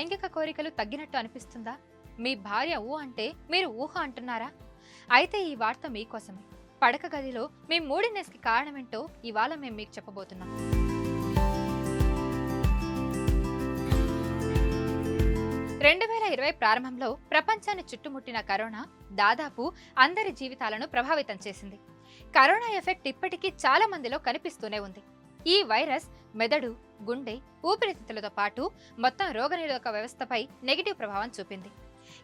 లైంగిక కోరికలు తగ్గినట్టు అనిపిస్తుందా? మీ భార్య ఊ అంటే మీరు ఊహ అంటున్నారా? అయితే ఈ వార్త మీకోసమే. పడక గదిలో మీ మూడినెస్కి కారణమేంటో ఇవాళ మేము మీకు చెప్పబోతున్నాం. 2020 ప్రారంభంలో ప్రపంచాన్ని చుట్టుముట్టిన కరోనా దాదాపు అందరి జీవితాలను ప్రభావితం చేసింది. కరోనా ఎఫెక్ట్ ఇప్పటికీ చాలా మందిలో కనిపిస్తూనే ఉంది. ఈ వైరస్ మెదడు, గుండె, ఊపిరితిత్తులతో పాటు మొత్తం రోగనిరోధక వ్యవస్థపై నెగిటివ్ ప్రభావం చూపింది.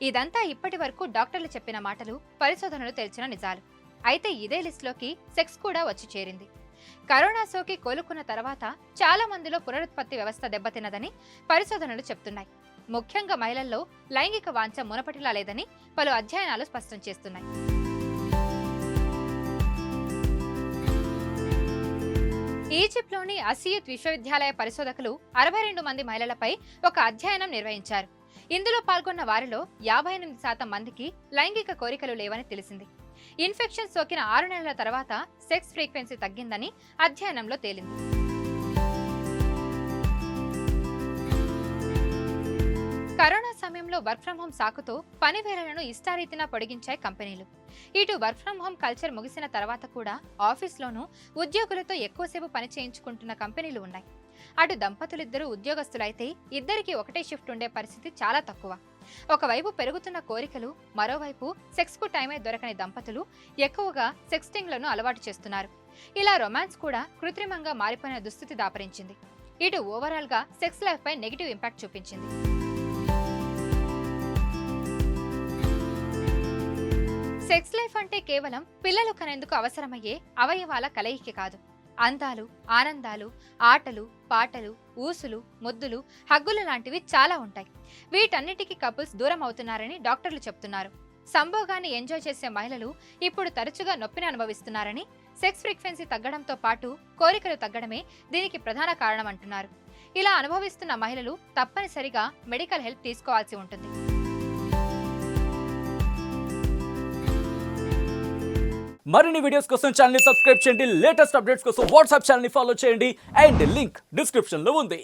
ఇదంతా ఇప్పటి వరకు డాక్టర్లు చెప్పిన మాటలు, పరిశోధనలు తెలిసిన నిజాలు. అయితే ఇదే లిస్టులోకి సెక్స్ కూడా వచ్చి చేరింది. కరోనా సోకి కోలుకున్న తర్వాత చాలా మందిలో పునరుత్పత్తి వ్యవస్థ దెబ్బతిన్నదని పరిశోధనలు చెప్తున్నాయి. ముఖ్యంగా మహిళల్లో లైంగిక వాంఛ మునపటిలా లేదని పలు అధ్యయనాలు స్పష్టం చేస్తున్నాయి. ఈజిప్ట్లోని అసియుత్ విశ్వవిద్యాలయ పరిశోధకులు 62 మంది మహిళలపై ఒక అధ్యయనం నిర్వహించారు. ఇందులో పాల్గొన్న వారిలో 58% మందికి లైంగిక కోరికలు లేవని తెలిసింది. ఇన్ఫెక్షన్ సోకిన 6 నెలల తర్వాత సెక్స్ ఫ్రీక్వెన్సీ తగ్గిందని అధ్యయనంలో తేలింది. కరోనా సమయంలో వర్క్ ఫ్రం హోం సాకుతో పని వేళలను ఇష్టారీతిన పొడిగించాయి కంపెనీలు. ఇటు వర్క్ ఫ్రం హోం కల్చర్ ముగిసిన తర్వాత కూడా ఆఫీస్లోనూ ఉద్యోగులతో ఎక్కువసేపు పని చేయించుకుంటున్న కంపెనీలు ఉన్నాయి. అటు దంపతులిద్దరూ ఉద్యోగస్తులైతే ఇద్దరికి ఒకటే షిఫ్ట్ ఉండే పరిస్థితి చాలా తక్కువ. ఒకవైపు పెరుగుతున్న కోరికలు, మరోవైపు సెక్స్కు టైమే దొరకని దంపతులు ఎక్కువగా సెక్స్టింగ్లను అలవాటు చేస్తున్నారు. ఇలా రొమాన్స్ కూడా కృత్రిమంగా మారిపోయిన దుస్థితి దాపరించింది. ఇటు ఓవరాల్గా సెక్స్ లైఫ్పై నెగిటివ్ ఇంపాక్ట్ చూపించింది. సెక్స్ లైఫ్ అంటే కేవలం పిల్లలు కనేందుకు అవసరమయ్యే అవయవాల కలయిక కాదు. అందాలు, ఆనందాలు, ఆటలు, పాటలు, ఊసులు, ముద్దులు, హగ్గులు లాంటివి చాలా ఉంటాయి. వీటన్నిటికీ కపుల్స్ దూరం అవుతున్నారని డాక్టర్లు చెప్తున్నారు. సంభోగాన్ని ఎంజాయ్ చేసే మహిళలు ఇప్పుడు తరచుగా నొప్పిని అనుభవిస్తున్నారని, సెక్స్ ఫ్రీక్వెన్సీ తగ్గడంతో పాటు కోరికలు తగ్గడమే దీనికి ప్రధాన కారణం అంటున్నారు. ఇలా అనుభవిస్తున్న మహిళలు తప్పనిసరిగా మెడికల్ హెల్ప్ తీసుకోవాల్సి ఉంటుంది. మరిన్ని వీడియోస్ కోసం ఛానల్ ని సబ్స్క్రైబ్ చేయండి. లేటెస్ట్ అప్డేట్స్ కోసం వాట్సాప్ ఛానల్ ని ఫాలో చేయండి. అండ్ లింక్ డిస్క్రిప్షన్ లో ఉంది.